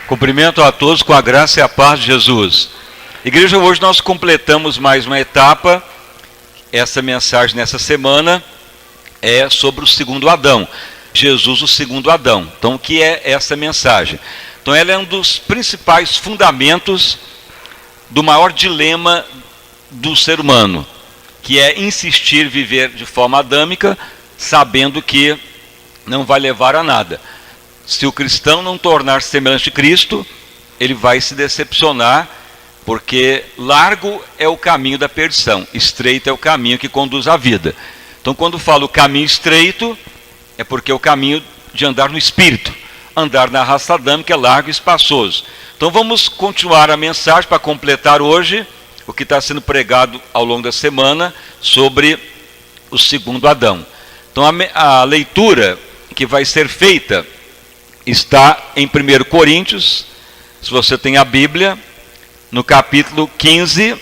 Cumprimento a todos com a graça e a paz de Jesus. Igreja, hoje nós completamos mais uma etapa. Essa mensagem nessa semana é sobre o segundo Adão. Jesus, o segundo Adão. Então, o que é essa mensagem? Então, ela é um dos principais fundamentos do maior dilema do ser humano, que é insistir em viver de forma adâmica, sabendo que não vai levar a nada. Se o cristão não tornar-se semelhante de Cristo, ele vai se decepcionar, porque largo é o caminho da perdição, estreito é o caminho que conduz à vida. Então, quando falo caminho estreito, é porque é o caminho de andar no Espírito. Andar na raça adâmica é largo e espaçoso. Então, vamos continuar a mensagem para completar hoje o que está sendo pregado ao longo da semana sobre o segundo Adão. Então, a leitura que vai ser feita está em 1 Coríntios, se você tem a Bíblia, no capítulo 15,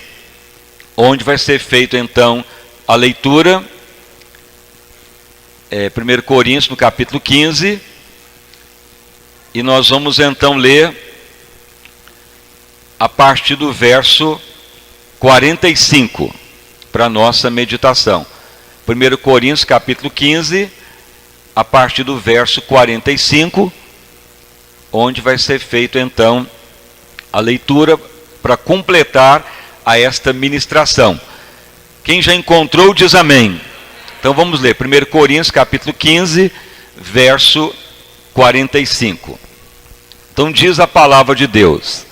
onde vai ser feita então a leitura. 1 Coríntios, no capítulo 15, e nós vamos então ler a partir do verso 45, para a nossa meditação. 1 Coríntios, capítulo 15, a partir do verso 45, onde vai ser feito então a leitura para completar a esta ministração. Quem já encontrou diz amém. Então vamos ler 1 Coríntios capítulo 15, verso 45. Então diz a palavra de Deus: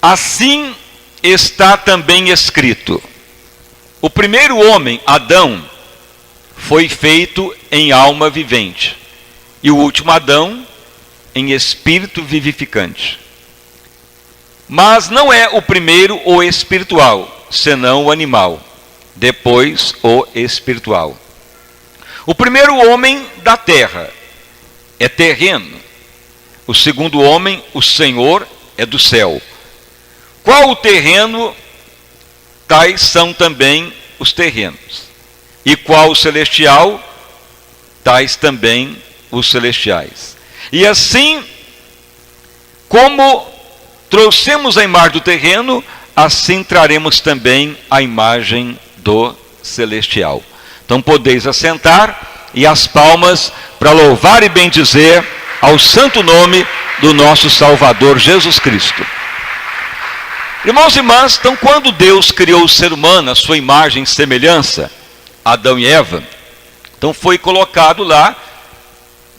assim está também escrito: o primeiro homem, Adão, foi feito em alma vivente, e o último Adão em espírito vivificante. Mas não é o primeiro o espiritual, senão o animal, depois o espiritual. O primeiro homem da terra é terreno, o segundo homem, o Senhor, é do céu. Qual o terreno, tais são também os terrenos. E qual o celestial, tais também os celestiais. E assim, como trouxemos a imagem do terreno, assim traremos também a imagem do celestial. Então podeis assentar e as palmas para louvar e bendizer ao santo nome do nosso Salvador Jesus Cristo. Irmãos e irmãs, então quando Deus criou o ser humano, a sua imagem e semelhança, Adão e Eva, então foi colocado lá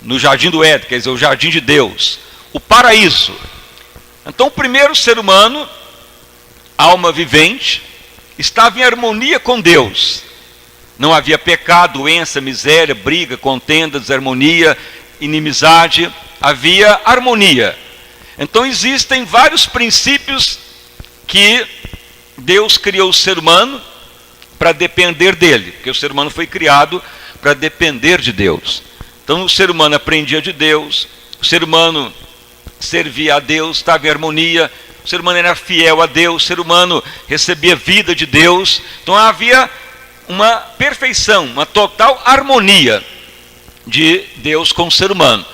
no jardim do Éden, quer dizer, o jardim de Deus, o paraíso. Então o primeiro ser humano, alma vivente, estava em harmonia com Deus. Não havia pecado, doença, miséria, briga, contenda, desarmonia, inimizade, havia harmonia. Então existem vários princípios que Deus criou o ser humano para depender dele, porque o ser humano foi criado para depender de Deus. Então o ser humano aprendia de Deus, o ser humano servia a Deus, estava em harmonia, o ser humano era fiel a Deus, o ser humano recebia vida de Deus. Então havia uma perfeição, uma total harmonia de Deus com o ser humano.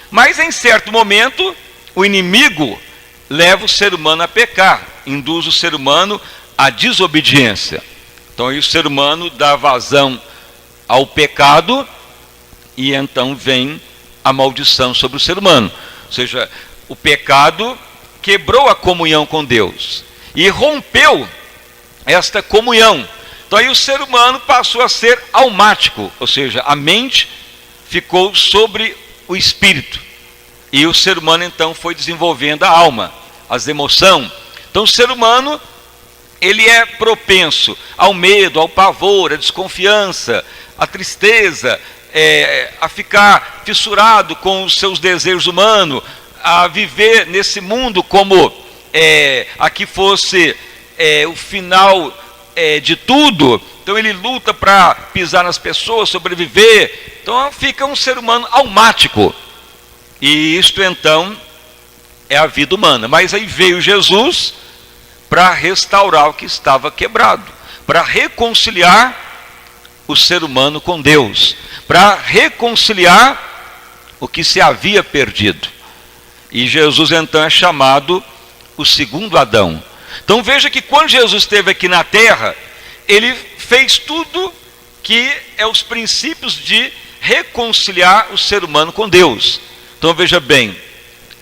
Mas em certo momento, o inimigo leva o ser humano a pecar, induz o ser humano à desobediência. Então aí o ser humano dá vazão ao pecado, e então vem a maldição sobre o ser humano. Ou seja, o pecado quebrou a comunhão com Deus e rompeu esta comunhão. Então aí o ser humano passou a ser almático, ou seja, a mente ficou sobre o espírito. E o ser humano então foi desenvolvendo a alma, as emoções. Então o ser humano, ele é propenso ao medo, ao pavor, à desconfiança, à tristeza, a ficar fissurado com os seus desejos humanos, a viver nesse mundo como aqui fosse o final de tudo. Então ele luta para pisar nas pessoas, sobreviver. Então fica um ser humano almático. E isto então é a vida humana. Mas aí veio Jesus para restaurar o que estava quebrado, para reconciliar o ser humano com Deus, para reconciliar o que se havia perdido. E Jesus então é chamado o segundo Adão. Então veja que quando Jesus esteve aqui na terra, ele fez tudo que é os princípios de reconciliar o ser humano com Deus. Então veja bem,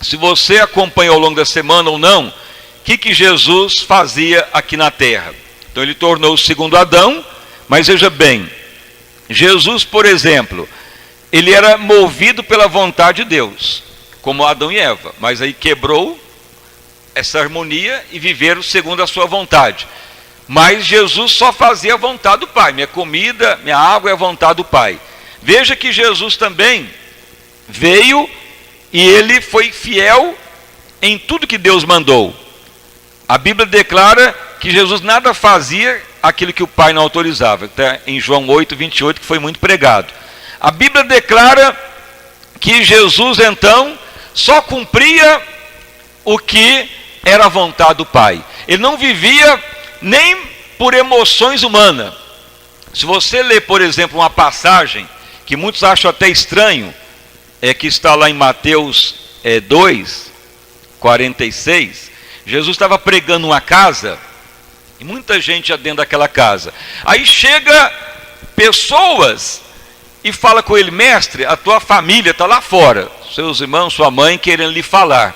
se você acompanha ao longo da semana ou não, o que Jesus fazia aqui na terra? Então ele tornou o segundo Adão, mas veja bem, Jesus, por exemplo, ele era movido pela vontade de Deus, como Adão e Eva, mas aí quebrou essa harmonia e viveram segundo a sua vontade. Mas Jesus só fazia a vontade do Pai. Minha comida, minha água é a vontade do Pai. Veja que Jesus também veio e ele foi fiel em tudo que Deus mandou. A Bíblia declara que Jesus nada fazia aquilo que o Pai não autorizava. Está em João 8, 28, que foi muito pregado. A Bíblia declara que Jesus então só cumpria o que era a vontade do Pai. Ele não vivia nem por emoções humanas. Se você ler, por exemplo, uma passagem que muitos acham até estranho, que está lá em Mateus 2, 46, Jesus estava pregando uma casa, e muita gente já dentro daquela casa. Aí chega pessoas e fala com ele: mestre, a tua família está lá fora, seus irmãos, sua mãe querendo lhe falar.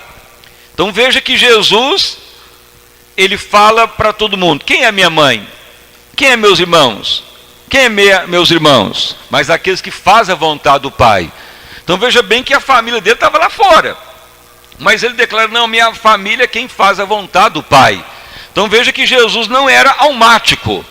Então veja que Jesus, ele fala para todo mundo: quem é minha mãe? Quem é meus irmãos? Quem é meus irmãos? Mas aqueles que fazem a vontade do Pai. Então veja bem que a família dele estava lá fora, mas ele declara: não, minha família é quem faz a vontade do Pai. Então veja que Jesus não era almático,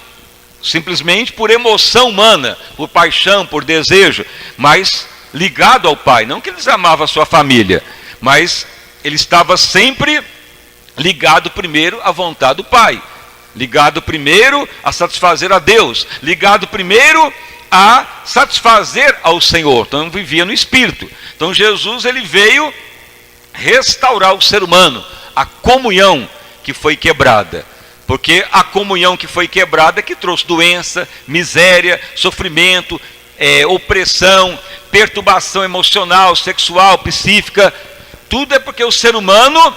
simplesmente por emoção humana, por paixão, por desejo, mas ligado ao Pai. Não que eles amavam a sua família, mas ele estava sempre ligado primeiro à vontade do Pai, ligado primeiro a satisfazer a Deus, ligado primeiro a satisfazer ao Senhor. Então vivia no Espírito. Então Jesus, ele veio restaurar o ser humano, a comunhão que foi quebrada, porque a comunhão que foi quebrada que trouxe doença, miséria, sofrimento, opressão, perturbação emocional, sexual, psíquica. Tudo é porque o ser humano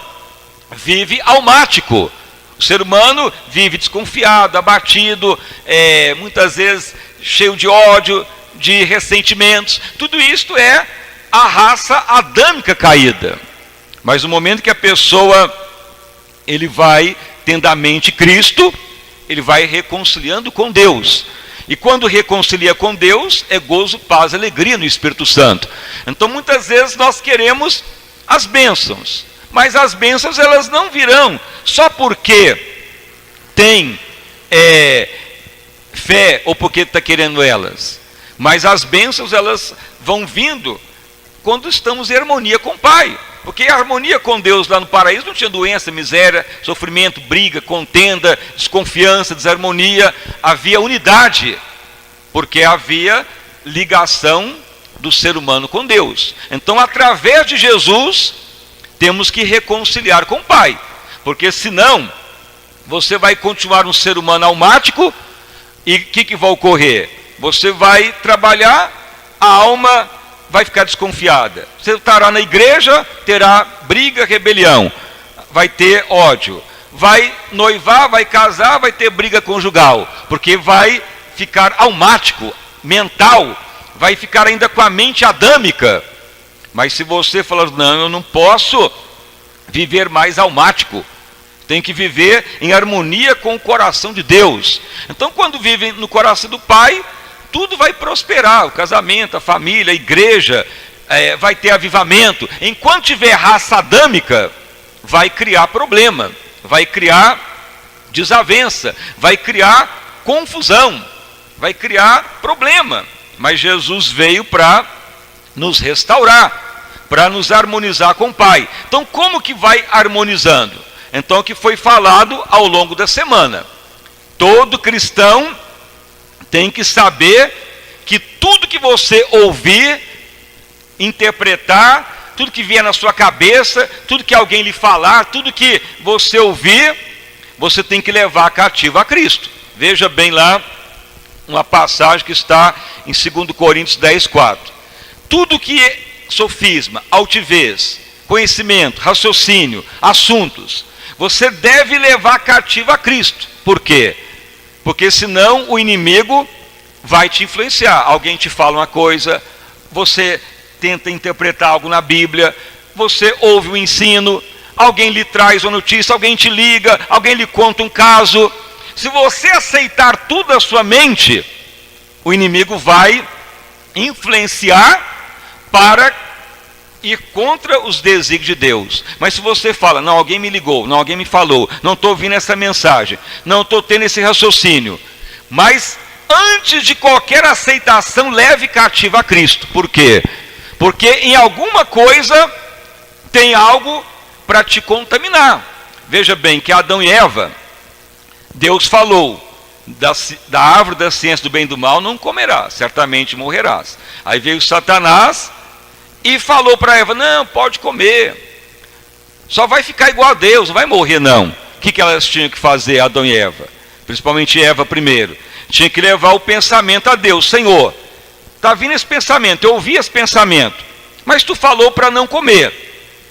vive almático. O ser humano vive desconfiado, abatido, muitas vezes cheio de ódio, de ressentimentos. Tudo isto é a raça adâmica caída. Mas no momento que a pessoa, ele vai tendo a mente Cristo, ele vai reconciliando com Deus. E quando reconcilia com Deus, é gozo, paz, alegria no Espírito Santo. Então muitas vezes nós queremos as bênçãos, mas as bênçãos elas não virão só porque tem fé ou porque está querendo elas. Mas as bênçãos elas vão vindo quando estamos em harmonia com o Pai. Porque a harmonia com Deus lá no paraíso não tinha doença, miséria, sofrimento, briga, contenda, desconfiança, desarmonia. Havia unidade, porque havia ligação do ser humano com Deus. Então, através de Jesus, temos que reconciliar com o Pai. Porque senão, você vai continuar um ser humano almático, e o que vai ocorrer? Você vai trabalhar, a alma vai ficar desconfiada. Você estará na igreja, terá briga, rebelião, vai ter ódio. Vai noivar, vai casar, vai ter briga conjugal, porque vai ficar almático, mental, vai ficar ainda com a mente adâmica. Mas se você falar: não, eu não posso viver mais almático, tem que viver em harmonia com o coração de Deus. Então quando vive no coração do Pai, tudo vai prosperar, o casamento, a família, a igreja, vai ter avivamento. Enquanto tiver raça adâmica, vai criar problema, vai criar desavença, vai criar confusão, vai criar problema. Mas Jesus veio para nos restaurar, para nos harmonizar com o Pai. Então como que vai harmonizando? Então o que foi falado ao longo da semana. Todo cristão tem que saber que tudo que você ouvir, interpretar, tudo que vier na sua cabeça, tudo que alguém lhe falar, tudo que você ouvir, você tem que levar cativo a Cristo. Veja bem lá uma passagem que está em 2 Coríntios 10, 4. Tudo que é sofisma, altivez, conhecimento, raciocínio, assuntos, você deve levar cativo a Cristo. Por quê? Porque senão o inimigo vai te influenciar. Alguém te fala uma coisa, você tenta interpretar algo na Bíblia, você ouve um ensino, alguém lhe traz uma notícia, alguém te liga, alguém lhe conta um caso. Se você aceitar tudo da sua mente, o inimigo vai influenciar para ir contra os desígnios de Deus. Mas se você fala, não, alguém me ligou, não, alguém me falou, não estou ouvindo essa mensagem, não estou tendo esse raciocínio, mas antes de qualquer aceitação, leve cativo a Cristo. Por quê? Porque em alguma coisa tem algo para te contaminar. Veja bem que Adão e Eva, Deus falou, da árvore da ciência do bem e do mal não comerás, certamente morrerás. Aí veio Satanás e falou para Eva, não, pode comer, só vai ficar igual a Deus, não vai morrer não. O que elas tinham que fazer, Adão e Eva? Principalmente Eva primeiro. Tinha que levar o pensamento a Deus. Senhor, está vindo esse pensamento, eu ouvi esse pensamento, mas tu falou para não comer.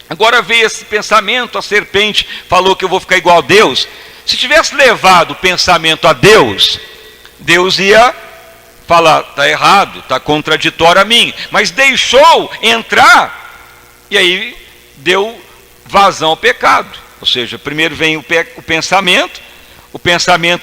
Agora veio esse pensamento, a serpente falou que eu vou ficar igual a Deus. Se tivesse levado o pensamento a Deus, Deus ia falar, está errado, está contraditório a mim. Mas deixou entrar, e aí deu vazão ao pecado. Ou seja, primeiro vem o pensamento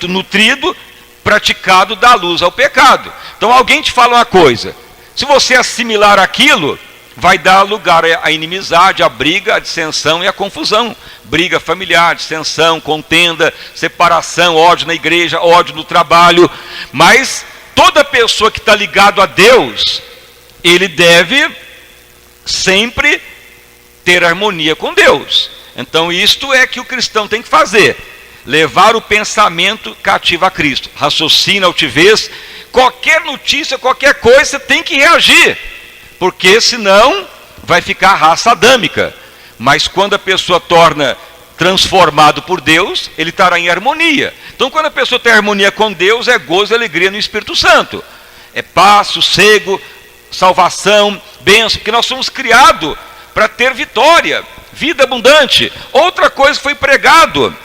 nutrido, praticado, dá luz ao pecado. Então alguém te fala uma coisa, se você assimilar aquilo, vai dar lugar à inimizade, à briga, à dissensão e à confusão. Briga familiar, dissensão, contenda, separação, ódio na igreja, ódio no trabalho. Mas toda pessoa que está ligado a Deus, ele deve sempre ter harmonia com Deus. Então isto é que o cristão tem que fazer. Levar o pensamento cativo a Cristo. Raciocina, altivez. Qualquer notícia, qualquer coisa, você tem que reagir. Porque senão vai ficar raça adâmica. Mas quando a pessoa torna transformado por Deus, ele estará em harmonia. Então quando a pessoa tem harmonia com Deus, é gozo e alegria no Espírito Santo. É paz, sossego, salvação, bênção. Porque nós somos criados para ter vitória, vida abundante. Outra coisa foi pregado.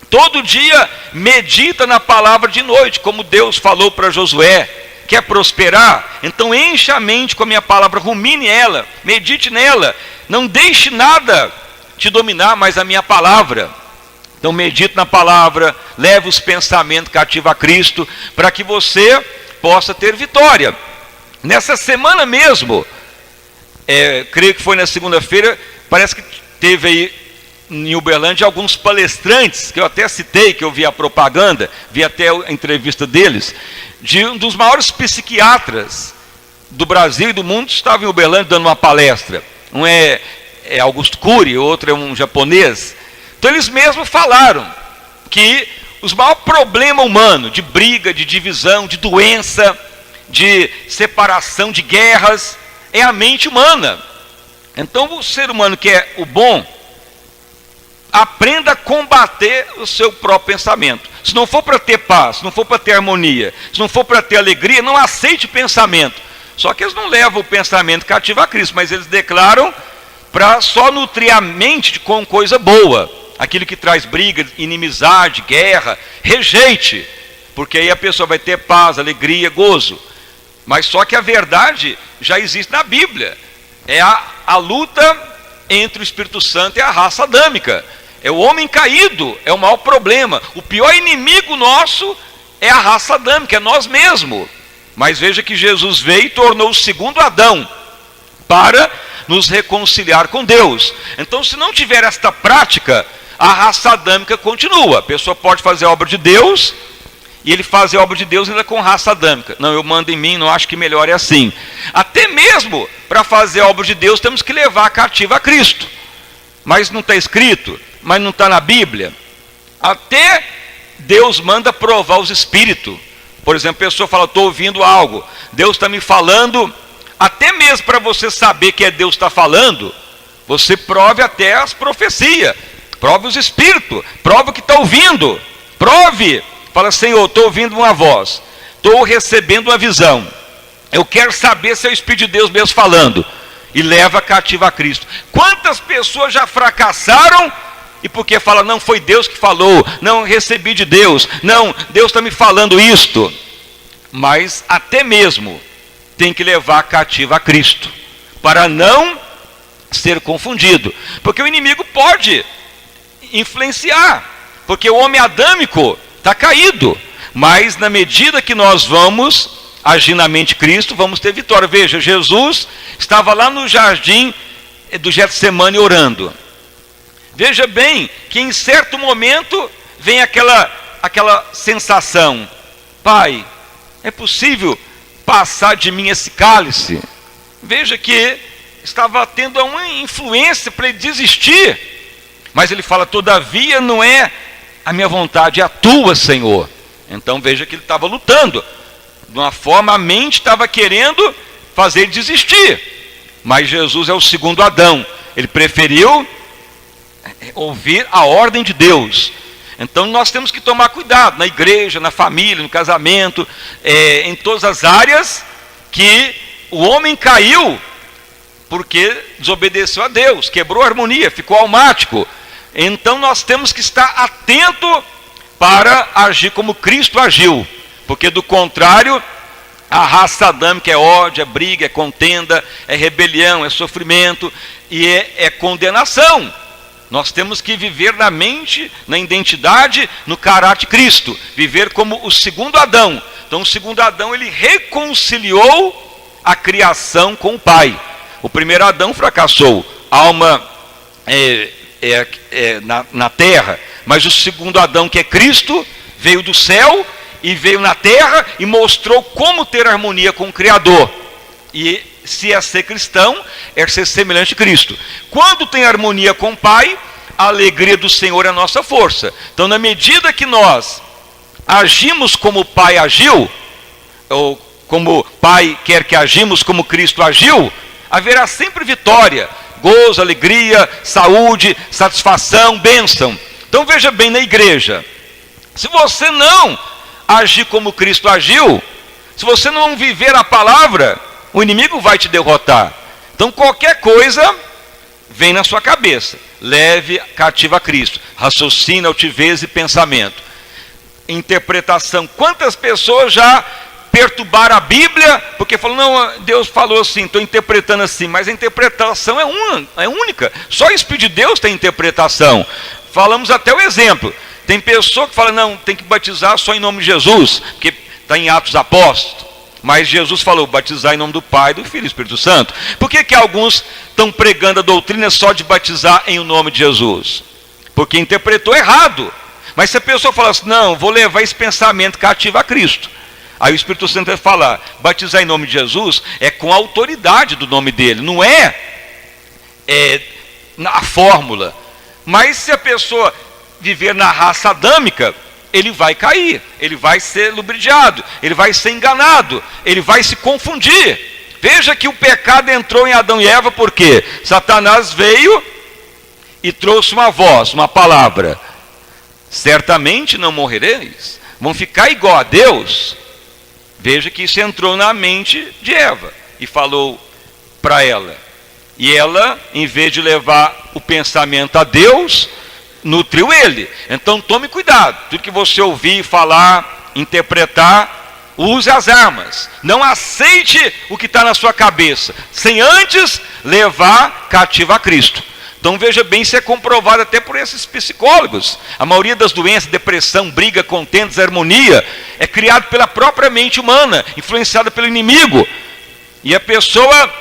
Todo dia medita na palavra de noite, como Deus falou para Josué. Quer prosperar? Então encha a mente com a minha palavra, rumine ela, medite nela, não deixe nada te dominar, mas a minha palavra. Então medite na palavra, leve os pensamentos cativos a Cristo, para que você possa ter vitória. Nessa semana mesmo, creio que foi na segunda-feira, parece que teve aí em Uberlândia alguns palestrantes, que eu até citei, que eu vi a propaganda, vi até a entrevista deles, de um dos maiores psiquiatras do Brasil e do mundo, estava em Uberlândia dando uma palestra. Um é Augusto Cury, outro é um japonês. Então eles mesmos falaram que os maiores problemas humanos, de briga, de divisão, de doença, de separação, de guerras, é a mente humana. Então o ser humano que é o bom, aprenda a combater o seu próprio pensamento. Se não for para ter paz, se não for para ter harmonia, se não for para ter alegria, não aceite o pensamento. Só que eles não levam o pensamento cativo a Cristo, mas eles declaram para só nutrir a mente com coisa boa. Aquilo que traz briga, inimizade, guerra, rejeite. Porque aí a pessoa vai ter paz, alegria, gozo. Mas só que a verdade já existe na Bíblia. É a luta entre o Espírito Santo e a raça adâmica. É o homem caído, é o maior problema. O pior inimigo nosso é a raça adâmica, é nós mesmos. Mas veja que Jesus veio e tornou o segundo Adão para nos reconciliar com Deus. Então, se não tiver esta prática, a raça adâmica continua. A pessoa pode fazer a obra de Deus e ele faz a obra de Deus ainda com raça adâmica. Não, eu mando em mim, não acho que melhor é assim. Até mesmo para fazer a obra de Deus temos que levar cativo a Cristo. Mas não está escrito, mas não está na Bíblia. Até Deus manda provar os espíritos. Por exemplo, a pessoa fala, estou ouvindo algo, Deus está me falando. Até mesmo para você saber que é Deus que está falando, você prove até as profecias, prove os espíritos, prove o que está ouvindo, prove. Fala, Senhor, estou ouvindo uma voz, estou recebendo uma visão, eu quero saber se é o Espírito de Deus mesmo falando. e leva cativo a Cristo. Quantas pessoas já fracassaram e porque falam, não, foi Deus que falou, não, recebi de Deus, não, Deus está me falando isto. Mas até mesmo tem que levar cativo a Cristo, para não ser confundido, porque o inimigo pode influenciar, porque o homem adâmico está caído, mas na medida que nós vamos agir na mente de Cristo, vamos ter vitória. Veja, Jesus estava lá no jardim do Getsemane orando. Veja bem que em certo momento vem aquela sensação: Pai, é possível passar de mim esse cálice? Veja que estava tendo uma influência para ele desistir, mas ele fala, todavia não é a minha vontade, é a tua, Senhor. Então veja que ele estava lutando, de uma forma a mente estava querendo fazer ele desistir, mas Jesus é o segundo Adão, ele preferiu ouvir a ordem de Deus. Então nós temos que tomar cuidado na igreja, na família, no casamento, em todas as áreas, que o homem caiu porque desobedeceu a Deus, quebrou a harmonia, ficou almático. Então nós temos que estar atento para agir como Cristo agiu, porque do contrário, a raça adâmica é ódio, é briga, é contenda, é rebelião, é sofrimento e é condenação. Nós temos que viver na mente, na identidade, no caráter de Cristo, viver como o segundo Adão. Então o segundo Adão, ele reconciliou a criação com o Pai. O primeiro Adão fracassou, alma na terra, mas o segundo Adão, que é Cristo, veio do céu e veio na terra e mostrou como ter harmonia com o Criador. E se é ser cristão, é ser semelhante a Cristo. Quando tem harmonia com o Pai, a alegria do Senhor é a nossa força. Então, na medida que nós agimos como o Pai agiu, ou como o Pai quer que agimos como Cristo agiu, haverá sempre vitória, gozo, alegria, saúde, satisfação, bênção. Então veja bem, na igreja, se você não agir como Cristo agiu, se você não viver a palavra, o inimigo vai te derrotar. Então qualquer coisa vem na sua cabeça, leve cativo a Cristo, raciocínio, altivez e pensamento. Interpretação, quantas pessoas já perturbaram a Bíblia, porque falam, não, Deus falou assim, estou interpretando assim, mas a interpretação é única, só o Espírito de Deus tem interpretação. Falamos até o exemplo, tem pessoa que fala, não, tem que batizar só em nome de Jesus, porque está em Atos dos Apóstolos, mas Jesus falou, batizar em nome do Pai, do Filho e do Espírito Santo. Por que alguns estão pregando a doutrina só de batizar em o nome de Jesus? Porque interpretou errado. Mas se a pessoa falar assim, não, vou levar esse pensamento cativo a Cristo, aí o Espírito Santo vai falar, batizar em nome de Jesus é com a autoridade do nome dele, não é a fórmula. Mas se a pessoa viver na raça adâmica, ele vai cair, ele vai ser lubridiado, ele vai ser enganado, ele vai se confundir. Veja que o pecado entrou em Adão e Eva, porque Satanás veio e trouxe uma voz, uma palavra, certamente não morrereis, vão ficar igual a Deus. Veja que isso entrou na mente de Eva e falou para ela. E ela, em vez de levar o pensamento a Deus, nutriu ele. Então tome cuidado. Tudo que você ouvir, falar, interpretar, use as armas. Não aceite o que está na sua cabeça, sem antes levar cativo a Cristo. Então veja bem, isso é comprovado até por esses psicólogos. A maioria das doenças, depressão, briga, contenda, desarmonia, é criado pela própria mente humana, influenciada pelo inimigo. E a pessoa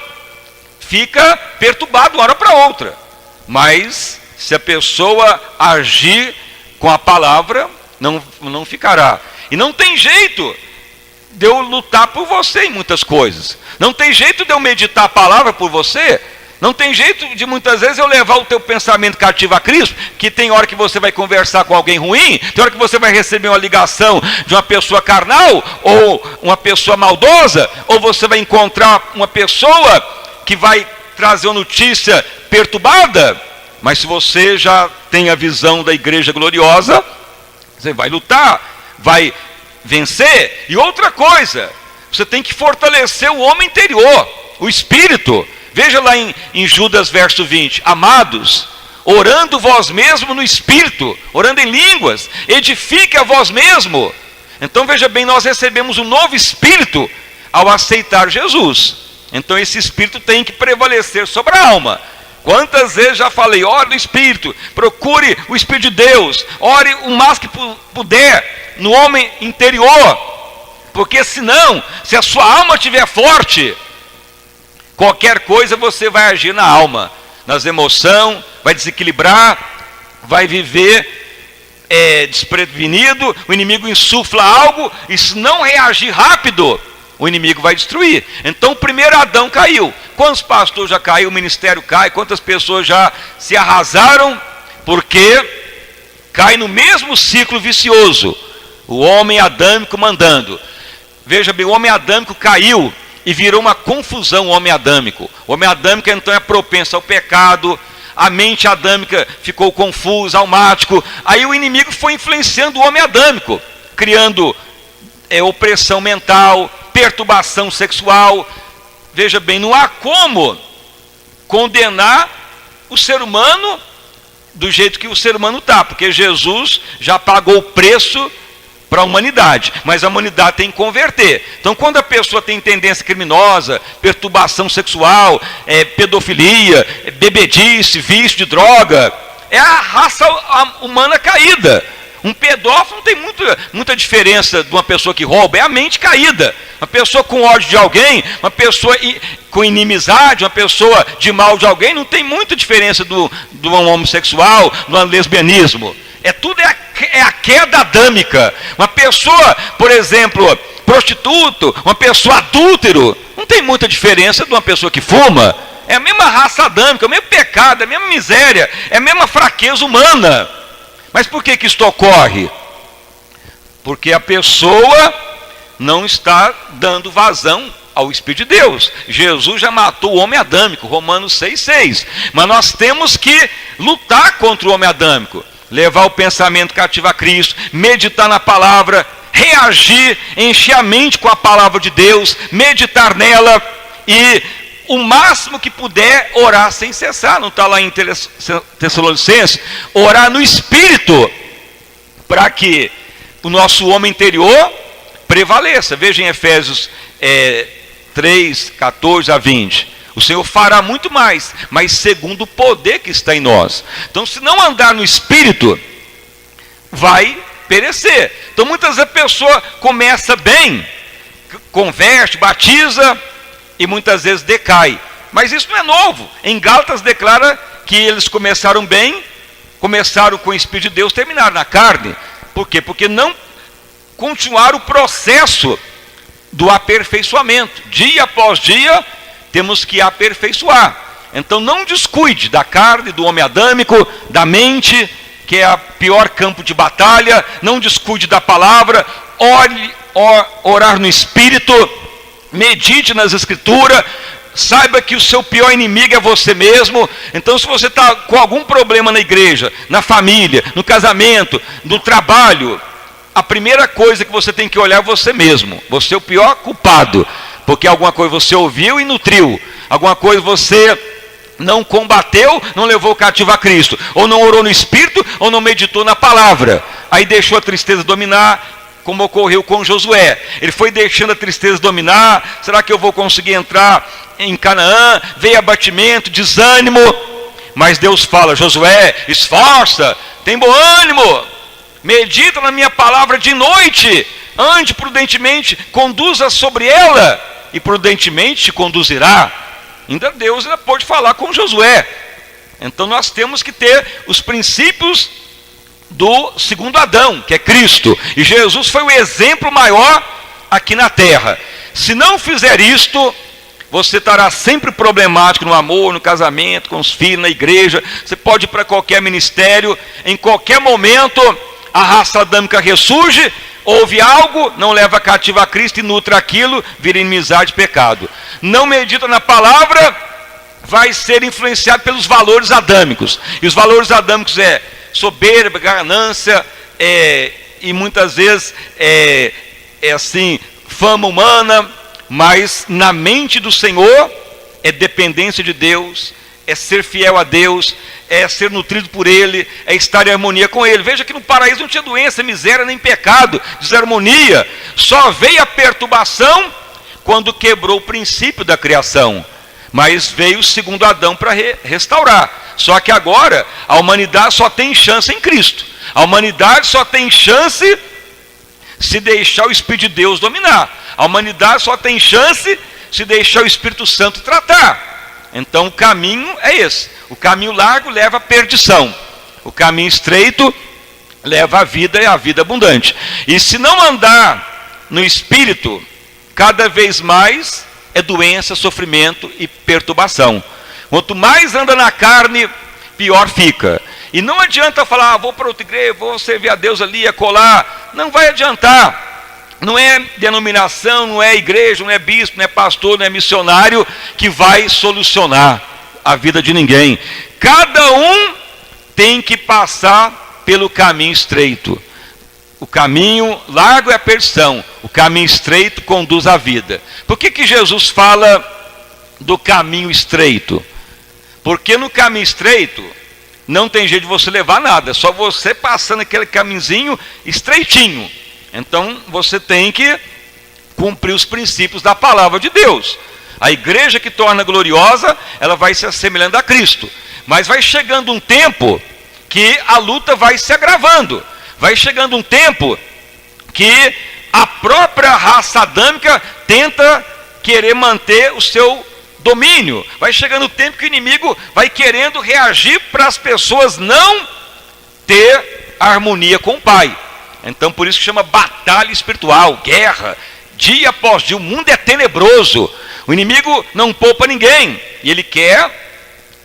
fica perturbada de uma hora para outra. Mas se a pessoa agir com a palavra, não ficará. E não tem jeito de eu lutar por você em muitas coisas. Não tem jeito de eu meditar a palavra por você. Não tem jeito de muitas vezes eu levar o teu pensamento cativo a Cristo, que tem hora que você vai conversar com alguém ruim, tem hora que você vai receber uma ligação de uma pessoa carnal, ou uma pessoa maldosa, ou você vai encontrar uma pessoa que vai trazer uma notícia perturbada. Mas se você já tem a visão da igreja gloriosa, você vai lutar, vai vencer. E outra coisa, você tem que fortalecer o homem interior, o espírito. Veja lá em Judas verso 20: amados, orando vós mesmo no Espírito, orando em línguas, edifique a vós mesmo. Então veja bem, nós recebemos um novo Espírito ao aceitar Jesus. Então esse Espírito tem que prevalecer sobre a alma. Quantas vezes já falei, ore no Espírito, procure o Espírito de Deus, ore o mais que puder no homem interior, porque senão, se a sua alma estiver forte, qualquer coisa você vai agir na alma, nas emoções, vai desequilibrar, vai viver desprevenido, o inimigo insufla algo, e se não reagir rápido, o inimigo vai destruir. Então o primeiro Adão caiu. Quantos pastores já caiu, o ministério cai, quantas pessoas já se arrasaram, porque cai no mesmo ciclo vicioso, o homem adâmico mandando. Veja bem, o homem adâmico caiu e virou uma confusão o homem adâmico. O homem adâmico então é propenso ao pecado, a mente adâmica ficou confusa, almático. Aí o inimigo foi influenciando o homem adâmico, criando opressão mental, perturbação sexual. Veja bem, não há como condenar o ser humano do jeito que o ser humano está, porque Jesus já pagou o preço para a humanidade, mas a humanidade tem que converter. Então quando a pessoa tem tendência criminosa, perturbação sexual, pedofilia, bebedice, vício de droga, é a raça humana caída. Um pedófilo não tem muita diferença de uma pessoa que rouba, é a mente caída. Uma pessoa com ódio de alguém, uma pessoa com inimizade, uma pessoa de mal de alguém, não tem muita diferença do um homossexual, do lesbianismo. Tudo é a queda adâmica. Uma pessoa, por exemplo, prostituto, uma pessoa adúltero, não tem muita diferença de uma pessoa que fuma. É a mesma raça adâmica, é o mesmo pecado, é a mesma miséria, é a mesma fraqueza humana. Mas por que isto ocorre? Porque a pessoa não está dando vazão ao Espírito de Deus. Jesus já matou o homem adâmico, Romanos 6,6. Mas nós temos que lutar contra o homem adâmico, levar o pensamento cativo a Cristo, meditar na palavra, reagir, encher a mente com a palavra de Deus, meditar nela e o máximo que puder orar sem cessar. Não está lá em Tessalonicenses? Orar no Espírito, para que o nosso homem interior prevaleça. Veja em Efésios 3, 14 a 20. O Senhor fará muito mais, mas segundo o poder que está em nós. Então, se não andar no Espírito, vai perecer. Então, muitas vezes a pessoa começa bem, converte, batiza, e muitas vezes decai. Mas isso não é novo. Em Gálatas declara que eles começaram bem, começaram com o Espírito de Deus, terminaram na carne. Por quê? Porque não continuaram o processo do aperfeiçoamento. Dia após dia, temos que aperfeiçoar. Então não descuide da carne, do homem adâmico, da mente, que é o pior campo de batalha. Não descuide da palavra, orar no Espírito, medite nas Escrituras, saiba que o seu pior inimigo é você mesmo. Então se você está com algum problema na igreja, na família, no casamento, no trabalho, a primeira coisa que você tem que olhar é você mesmo. Você é o pior culpado, porque alguma coisa você ouviu e nutriu, alguma coisa você não combateu, não levou cativo a Cristo, ou não orou no Espírito, ou não meditou na palavra, aí deixou a tristeza dominar, como ocorreu com Josué. Ele foi deixando a tristeza dominar. Será que eu vou conseguir entrar em Canaã? Veio abatimento, desânimo. Mas Deus fala: Josué, esforça, tem bom ânimo, medita na minha palavra de noite, ande prudentemente, conduza sobre ela, e prudentemente te conduzirá. Ainda Deus pode falar com Josué. Então nós temos que ter os princípios do segundo Adão, que é Cristo. E Jesus foi o exemplo maior aqui na terra. Se não fizer isto, você estará sempre problemático no amor, no casamento, com os filhos, na igreja. Você pode ir para qualquer ministério, em qualquer momento a raça adâmica ressurge, ouve algo, não leva cativo a Cristo e nutre aquilo, vira inimizade e pecado. Não medita na palavra, vai ser influenciado pelos valores adâmicos. E os valores adâmicos é soberba, ganância, e muitas vezes assim, fama humana. Mas na mente do Senhor é dependência de Deus, é ser fiel a Deus, é ser nutrido por Ele, é estar em harmonia com Ele. Veja que no paraíso não tinha doença, miséria, nem pecado, desarmonia. Só veio a perturbação quando quebrou o princípio da criação. Mas veio o segundo Adão para restaurar. Só que agora a humanidade só tem chance em Cristo. A humanidade só tem chance se deixar o Espírito de Deus dominar. A humanidade só tem chance se deixar o Espírito Santo tratar. Então o caminho é esse. O caminho largo leva à perdição. O caminho estreito leva à vida e à vida abundante. E se não andar no Espírito, cada vez mais é doença, sofrimento e perturbação. Quanto mais anda na carne, pior fica. E não adianta falar, vou para outra igreja, vou servir a Deus ali, acolá. Não vai adiantar. Não é denominação, não é igreja, não é bispo, não é pastor, não é missionário que vai solucionar a vida de ninguém. Cada um tem que passar pelo caminho estreito. O caminho largo é a perdição, o caminho estreito conduz à vida. Por que Jesus fala do caminho estreito? Porque no caminho estreito não tem jeito de você levar nada, é só você passando aquele caminhozinho estreitinho. Então você tem que cumprir os princípios da palavra de Deus. A igreja que torna gloriosa, ela vai se assemelhando a Cristo. Mas vai chegando um tempo que a luta vai se agravando. Vai chegando um tempo que a própria raça adâmica tenta querer manter o seu domínio. Vai chegando o tempo que o inimigo vai querendo reagir para as pessoas não ter harmonia com o Pai. Então por isso que chama batalha espiritual, guerra, dia após dia. O mundo é tenebroso, o inimigo não poupa ninguém, e ele quer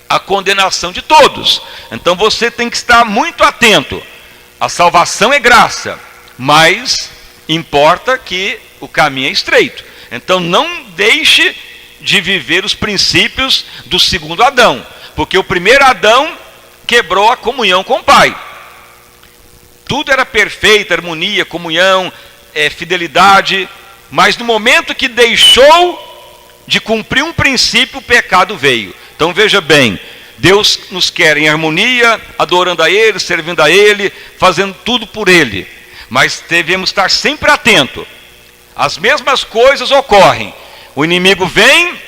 a condenação de todos. Então você tem que estar muito atento. A salvação é graça, mas importa que o caminho é estreito. Então não deixe de viver os princípios do segundo Adão, porque o primeiro Adão quebrou a comunhão com o Pai. Tudo era perfeito, harmonia, comunhão, fidelidade, mas no momento que deixou de cumprir um princípio, o pecado veio. Então veja bem, Deus nos quer em harmonia, adorando a Ele, servindo a Ele, fazendo tudo por Ele. Mas devemos estar sempre atentos. As mesmas coisas ocorrem. O inimigo vem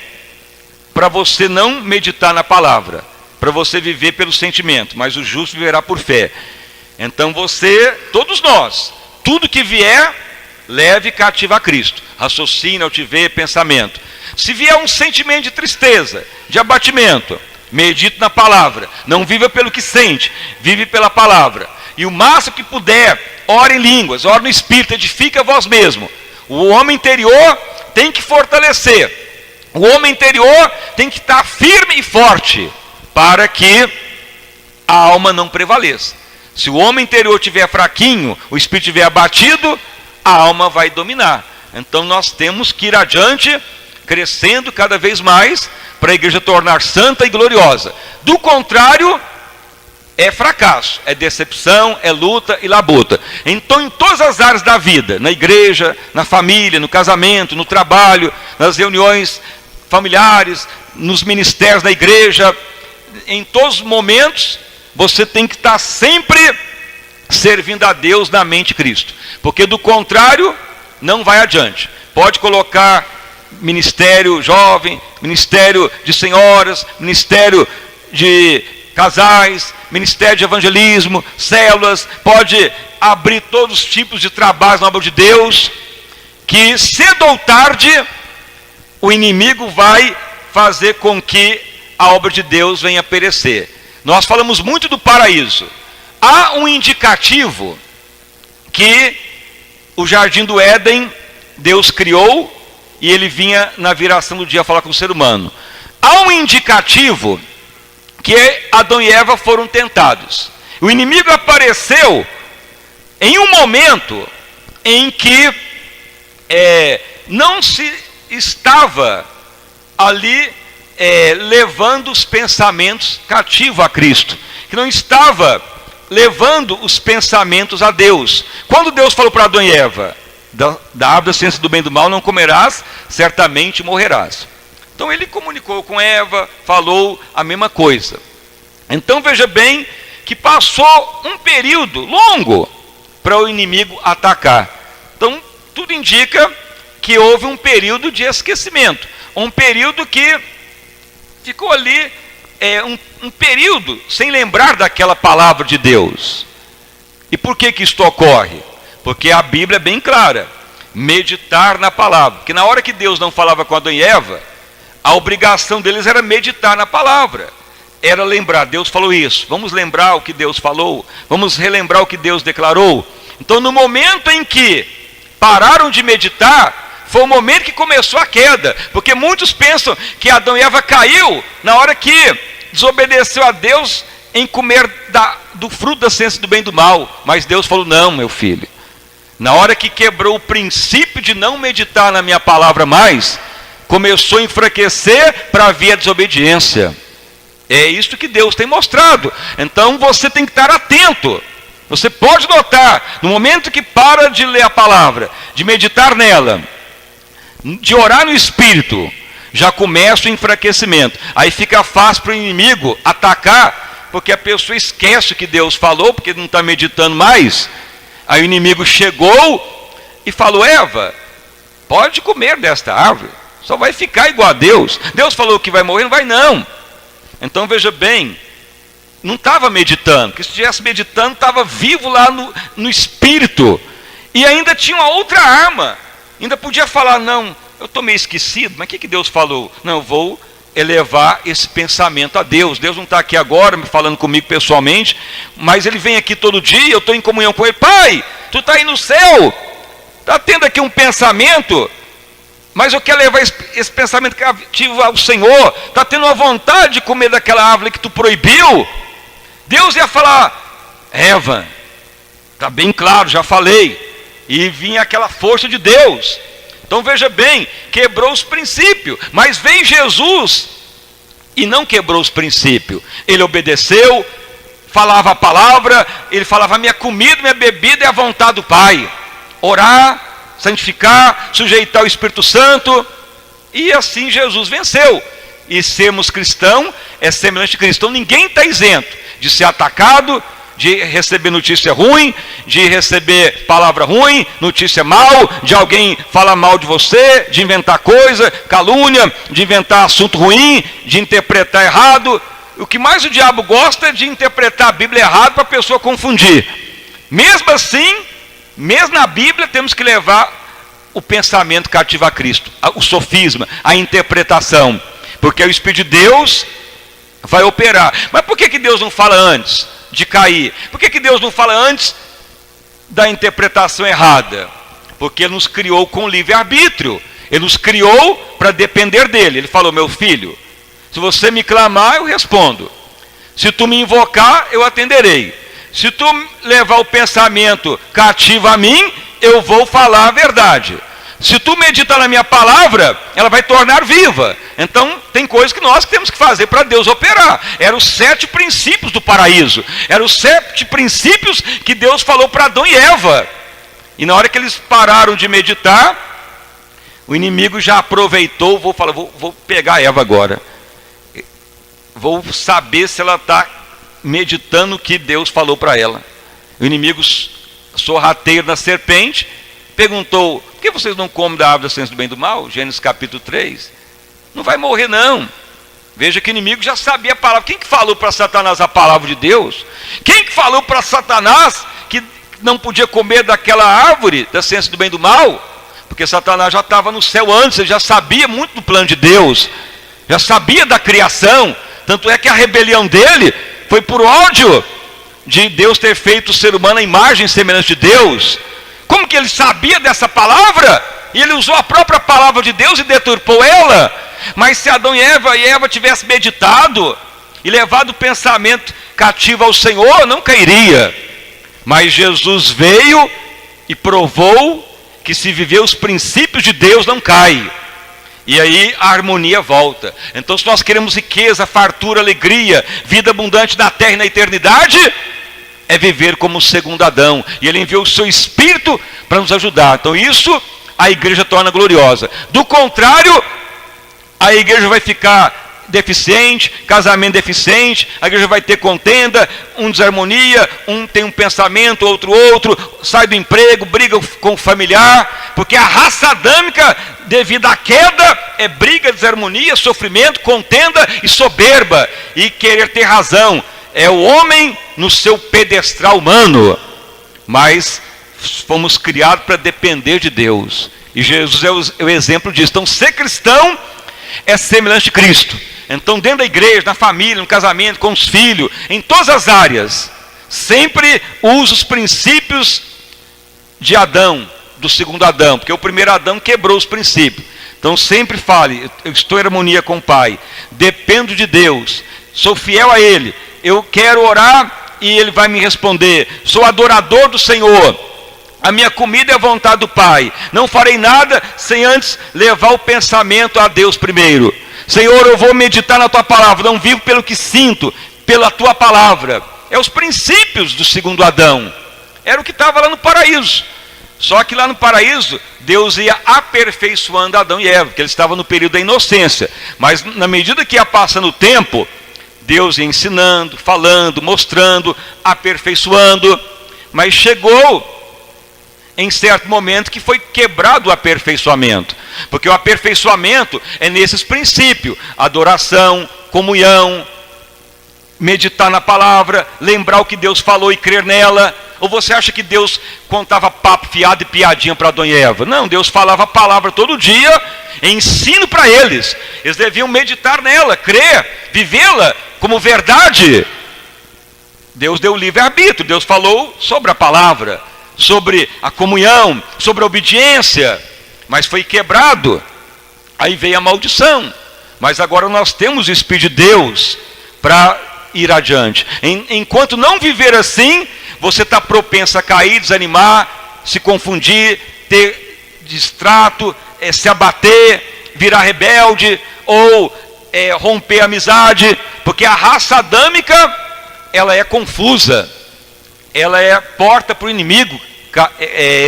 para você não meditar na palavra, para você viver pelo sentimento, mas o justo viverá por fé. Então você, todos nós, tudo que vier, leve cativo a Cristo. Raciocínio, altivez, pensamento. Se vier um sentimento de tristeza, de abatimento, medite na palavra. Não viva pelo que sente, vive pela palavra. E o máximo que puder, ore em línguas, ore no Espírito, edifique a vós mesmo. O homem interior tem que fortalecer. O homem interior tem que estar firme e forte, para que a alma não prevaleça. Se o homem interior estiver fraquinho, o espírito estiver abatido, a alma vai dominar. Então nós temos que ir adiante, crescendo cada vez mais, para a igreja tornar santa e gloriosa. Do contrário, é fracasso, é decepção, é luta e labuta. Então em todas as áreas da vida, na igreja, na família, no casamento, no trabalho, nas reuniões familiares, nos ministérios da igreja, em todos os momentos, você tem que estar sempre servindo a Deus na mente de Cristo. Porque do contrário, não vai adiante. Pode colocar ministério jovem, ministério de senhoras, ministério de casais, ministério de evangelismo, células. Pode abrir todos os tipos de trabalhos na obra de Deus, que cedo ou tarde o inimigo vai fazer com que a obra de Deus venha a perecer. Nós falamos muito do paraíso. Há um indicativo que o jardim do Éden Deus criou e ele vinha na viração do dia falar com o ser humano. Há um indicativo que Adão e Eva foram tentados. O inimigo apareceu em um momento em que não se estava ali levando os pensamentos cativos a Cristo, que não estava levando os pensamentos a Deus. Quando Deus falou para Adão e Eva, da árvore da ciência do bem e do mal não comerás, certamente morrerás. Então ele comunicou com Eva, falou a mesma coisa. Então veja bem que passou um período longo para o inimigo atacar. Então tudo indica que houve um período de esquecimento, um período que ficou ali, um período sem lembrar daquela palavra de Deus. E por que isto ocorre? Porque a Bíblia é bem clara, meditar na palavra. Porque na hora que Deus não falava com Adão e Eva, a obrigação deles era meditar na palavra, era lembrar, Deus falou isso, vamos lembrar o que Deus falou, vamos relembrar o que Deus declarou. Então no momento em que pararam de meditar, foi o momento que começou a queda, porque muitos pensam que Adão e Eva caiu na hora que desobedeceu a Deus em comer do fruto da ciência do bem e do mal, mas Deus falou, não, meu filho, na hora que quebrou o princípio de não meditar na minha palavra mais, começou a enfraquecer para vir a desobediência. É isso que Deus tem mostrado. Então você tem que estar atento. Você pode notar, no momento que para de ler a palavra, de meditar nela, de orar no Espírito, já começa o enfraquecimento. Aí fica fácil para o inimigo atacar, porque a pessoa esquece o que Deus falou, porque não está meditando mais. Aí o inimigo chegou e falou, Eva, pode comer desta árvore, só vai ficar igual a Deus. Deus falou que vai morrer, não vai não. Então veja bem, não estava meditando, porque se estivesse meditando, estava vivo lá no Espírito. E ainda tinha uma outra arma, ainda podia falar, não, eu estou meio esquecido, mas o que Deus falou? Não, eu vou elevar esse pensamento a Deus. Deus não está aqui agora, me falando comigo pessoalmente, mas Ele vem aqui todo dia, eu estou em comunhão com Ele. Pai, tu está aí no céu, está tendo aqui um pensamento, mas eu quero levar esse pensamento cativo ao Senhor. Está tendo uma vontade de comer daquela árvore que tu proibiu. Deus ia falar, Eva, está bem claro, já falei. E vinha aquela força de Deus. Então veja bem, quebrou os princípios. Mas veio Jesus e não quebrou os princípios. Ele obedeceu, falava a palavra, ele falava, minha comida, minha bebida é a vontade do Pai. Orar, santificar, sujeitar o Espírito Santo, e assim Jesus venceu. E sermos cristãos é semelhante a Cristo. Então ninguém está isento de ser atacado, de receber notícia ruim, de receber palavra ruim, notícia mal, de alguém falar mal de você, de inventar coisa, calúnia, de inventar assunto ruim, de interpretar errado. O que mais o diabo gosta é de interpretar a Bíblia errado para a pessoa confundir. Mesmo assim, mesmo na Bíblia, temos que levar o pensamento cativo a Cristo, o sofisma, a interpretação, porque o Espírito de Deus vai operar. Mas por que Deus não fala antes de cair? Por que Deus não fala antes da interpretação errada? Porque Ele nos criou com livre-arbítrio, Ele nos criou para depender dEle. Ele falou, meu filho, se você me clamar, eu respondo. Se tu me invocar, eu atenderei. Se tu levar o pensamento cativo a mim, eu vou falar a verdade. Se tu meditar na minha palavra, ela vai tornar viva. Então, tem coisas que nós temos que fazer para Deus operar. Eram os 7 princípios do paraíso. Eram os 7 princípios que Deus falou para Adão e Eva. E na hora que eles pararam de meditar, o inimigo já aproveitou, vou pegar a Eva agora. Vou saber se ela está meditando o que Deus falou para ela. O inimigo sorrateiro da serpente perguntou, por que vocês não comem da árvore da ciência do bem e do mal? Gênesis capítulo 3. Não vai morrer não. Veja que o inimigo já sabia a palavra. Quem que falou para Satanás a palavra de Deus? Quem que falou para Satanás que não podia comer daquela árvore da ciência do bem e do mal? Porque Satanás já estava no céu antes, ele já sabia muito do plano de Deus, já sabia da criação. Tanto é que a rebelião dele foi por ódio de Deus ter feito o ser humano à imagem e semelhança de Deus. Como que ele sabia dessa palavra? E ele usou a própria palavra de Deus e deturpou ela. Mas se Adão e Eva tivessem meditado e levado o pensamento cativo ao Senhor, não cairia. Mas Jesus veio e provou que se viver os princípios de Deus não cai. E aí a harmonia volta. Então se nós queremos riqueza, fartura, alegria, vida abundante na terra e na eternidade, é viver como o segundo Adão. E Ele enviou o seu Espírito para nos ajudar. Então isso a igreja torna gloriosa. Do contrário, a igreja vai ficar deficiente, casamento deficiente, a igreja vai ter contenda, um desarmonia, um tem um pensamento, outro, sai do emprego, briga com o familiar, porque a raça adâmica, devido à queda, é briga, desarmonia, sofrimento, contenda e soberba, e querer ter razão. É o homem no seu pedestral humano, mas fomos criados para depender de Deus, e Jesus é o exemplo disso. Então, ser cristão é semelhante de Cristo. Então, dentro da igreja, na família, no casamento, com os filhos, em todas as áreas, sempre usa os princípios de Adão, do segundo Adão, porque o primeiro Adão quebrou os princípios. Então, sempre fale: eu estou em harmonia com o Pai, dependo de Deus, sou fiel a Ele, eu quero orar e Ele vai me responder, sou adorador do Senhor, a minha comida é a vontade do Pai, não farei nada sem antes levar o pensamento a Deus primeiro. Senhor, eu vou meditar na Tua Palavra, não vivo pelo que sinto, pela Tua Palavra. É os princípios do segundo Adão. Era o que estava lá no paraíso. Só que lá no paraíso, Deus ia aperfeiçoando Adão e Eva, porque eles estavam no período da inocência. Mas na medida que ia passando o tempo, Deus ia ensinando, falando, mostrando, aperfeiçoando. Mas chegou em certo momento que foi quebrado o aperfeiçoamento, porque o aperfeiçoamento é nesses princípios: adoração, comunhão, meditar na palavra, lembrar o que Deus falou e crer nela. Ou você acha que Deus contava papo fiado e piadinha para Adão e Eva? Não, Deus falava a palavra todo dia, ensino para eles. Eles deviam meditar nela, crer, vivê-la como verdade. Deus deu livre-arbítrio, Deus falou sobre a palavra, sobre a comunhão, sobre a obediência, mas foi quebrado. Aí veio a maldição. Mas agora nós temos o Espírito de Deus para ir adiante. Enquanto não viver assim, você está propenso a cair, desanimar, se confundir, ter distrato, se abater, virar rebelde, ou romper a amizade, porque a raça adâmica, ela é confusa, ela é porta para o inimigo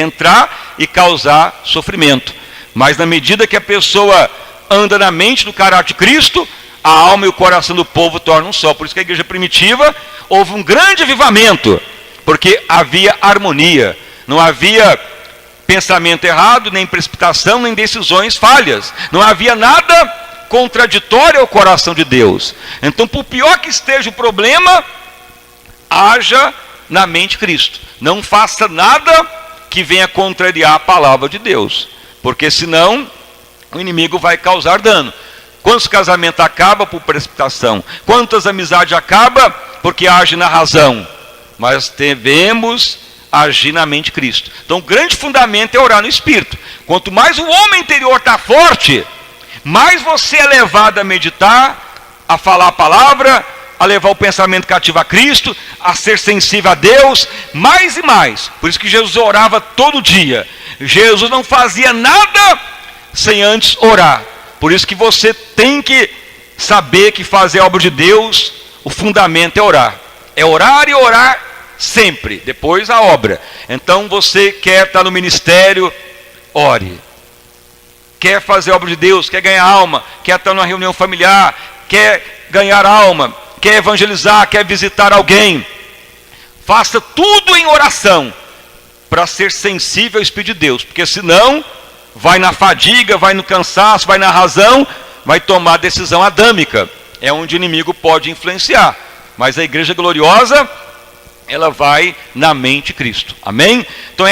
entrar e causar sofrimento. Mas na medida que a pessoa anda na mente do caráter de Cristo, a alma e o coração do povo tornam um só. Por isso que a igreja primitiva houve um grande avivamento, porque havia harmonia, não havia pensamento errado, nem precipitação, nem decisões falhas, não havia nada contraditório ao coração de Deus. Então, por pior que esteja o problema, haja na mente Cristo, não faça nada que venha contrariar a palavra de Deus, porque senão o inimigo vai causar dano. Quantos casamentos acabam por precipitação? Quantas amizades acabam porque age na razão? Mas devemos agir na mente Cristo. Então o grande fundamento é orar no Espírito. Quanto mais o homem interior está forte, mais você é levado a meditar, a falar a palavra, a levar o pensamento cativo a Cristo, a ser sensível a Deus, mais e mais. Por isso que Jesus orava todo dia. Jesus não fazia nada sem antes orar. Por isso que você tem que saber que fazer a obra de Deus, o fundamento é orar. É orar e orar sempre, depois a obra. Então você quer estar no ministério, ore. Quer fazer a obra de Deus, quer ganhar alma, quer estar numa reunião familiar, quer ganhar alma, quer evangelizar, quer visitar alguém. Faça tudo em oração, para ser sensível ao Espírito de Deus, porque senão vai na fadiga, vai no cansaço, vai na razão, vai tomar decisão adâmica. É onde o inimigo pode influenciar. Mas a igreja gloriosa, ela vai na mente de Cristo. Amém? Então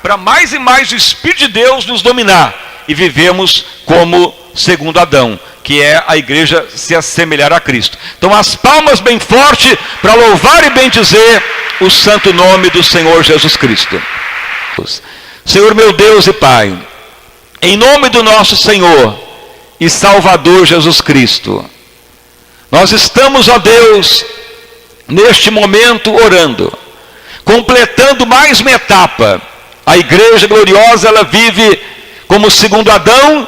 para mais e mais o Espírito de Deus nos dominar e vivemos como segundo Adão, que é a igreja se assemelhar a Cristo. Então as palmas bem forte para louvar e bendizer o santo nome do Senhor Jesus Cristo. Senhor meu Deus e Pai, em nome do nosso Senhor e Salvador Jesus Cristo, nós estamos, ó Deus, neste momento orando, completando mais uma etapa. A igreja gloriosa, ela vive como segundo Adão,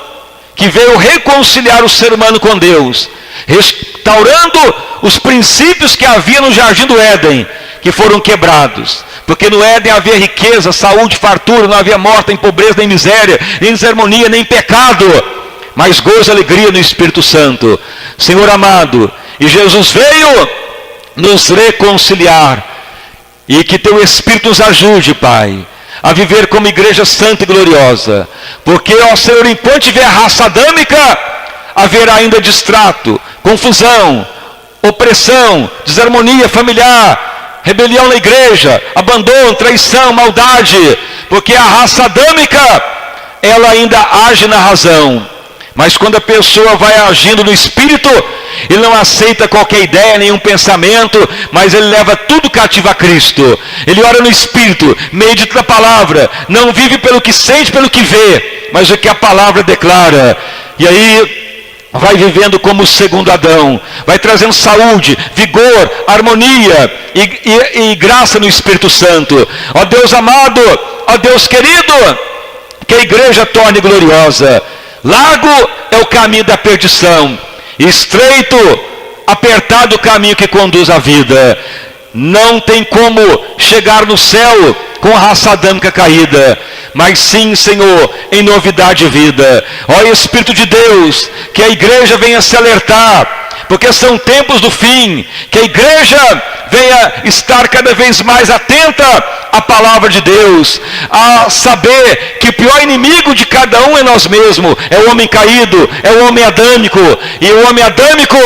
que veio reconciliar o ser humano com Deus, restaurando os princípios que havia no jardim do Éden, que foram quebrados. Porque no Éden havia riqueza, saúde, fartura, não havia morte, nem pobreza, nem miséria, nem desarmonia, nem pecado. mas gozo e alegria no Espírito Santo. Senhor amado, e Jesus veio nos reconciliar, e que teu Espírito nos ajude, Pai, a viver como igreja santa e gloriosa, porque, ó Senhor, enquanto tiver raça adâmica, haverá ainda distrato, confusão, opressão, desarmonia familiar, rebelião na igreja, abandono, traição, maldade, porque a raça adâmica, ela ainda age na razão, mas quando a pessoa vai agindo no Espírito, ele não aceita qualquer ideia, nenhum pensamento, mas ele leva tudo cativo a Cristo. Ele ora no Espírito, medita na palavra, não vive pelo que sente, pelo que vê, mas o que a palavra declara. E aí vai vivendo como o segundo Adão, vai trazendo saúde, vigor, harmonia e graça no Espírito Santo. Ó Deus amado, ó Deus querido, que a igreja torne gloriosa. Largo é o caminho da perdição, estreito, apertado o caminho que conduz à vida. Não tem como chegar no céu com a raça adâmica caída, mas sim, Senhor, em novidade de vida. Ó Espírito de Deus, que a igreja venha se alertar, porque são tempos do fim, que a igreja venha estar cada vez mais atenta à palavra de Deus, a saber que o pior inimigo de cada um é nós mesmos, é o homem caído, é o homem adâmico, e o homem adâmico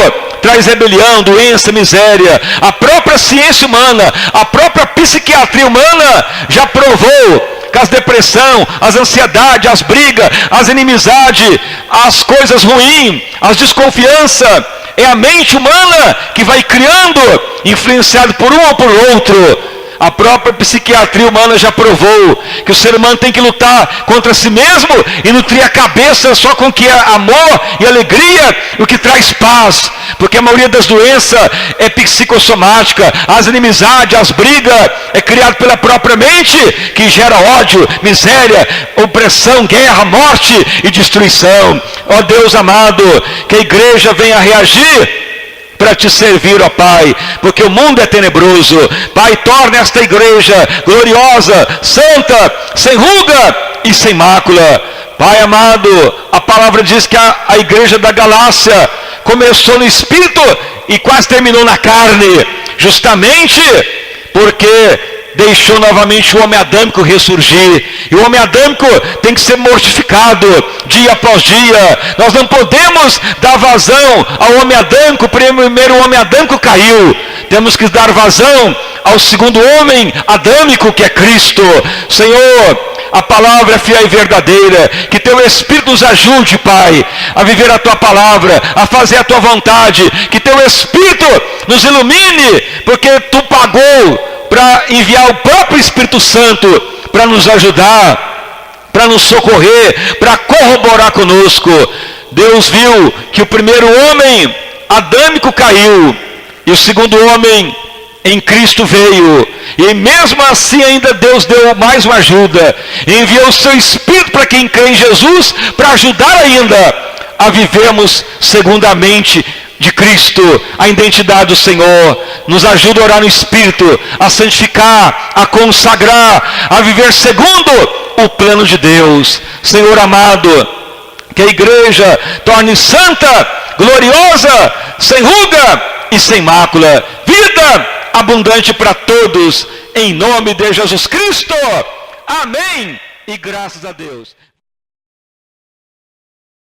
traz rebelião, doença, miséria. A própria ciência humana, a própria psiquiatria humana já provou que as depressão, as ansiedades, as brigas, as inimizades, as coisas ruins, as desconfianças, é a mente humana que vai criando, influenciado por um ou por outro. A própria psiquiatria humana já provou que o ser humano tem que lutar contra si mesmo e nutrir a cabeça só com o que é amor e alegria, o que traz paz, porque a maioria das doenças é psicossomática, as inimizades, as brigas, é criado pela própria mente, que gera ódio, miséria, opressão, guerra, morte e destruição. Ó Deus amado, que a igreja venha reagir para te servir, ó Pai, porque o mundo é tenebroso. Pai, torna esta igreja gloriosa, santa, sem ruga e sem mácula. Pai amado, a palavra diz que a igreja da Galácia começou no Espírito e quase terminou na carne, justamente porque deixou novamente o homem adâmico ressurgir. E o homem adâmico tem que ser mortificado dia após dia. Nós não podemos dar vazão ao homem adâmico. Primeiro o homem adâmico caiu, temos que dar vazão ao segundo homem adâmico, que é Cristo. Senhor, a palavra é fiel e verdadeira, que teu Espírito nos ajude, Pai, a viver a tua palavra, a fazer a tua vontade, que teu Espírito nos ilumine, porque tu pagou para enviar o próprio Espírito Santo para nos ajudar, para nos socorrer, para corroborar conosco. Deus viu que o primeiro homem adâmico caiu e o segundo homem em Cristo veio, e mesmo assim ainda Deus deu mais uma ajuda, enviou o seu Espírito para quem crê em Jesus, para ajudar ainda a vivermos segundamente de Cristo, a identidade do Senhor. Nos ajuda a orar no Espírito, a santificar, a consagrar, a viver segundo o plano de Deus. Senhor amado, que a igreja torne santa, gloriosa, sem ruga e sem mácula, vida abundante para todos, em nome de Jesus Cristo. Amém e graças a Deus.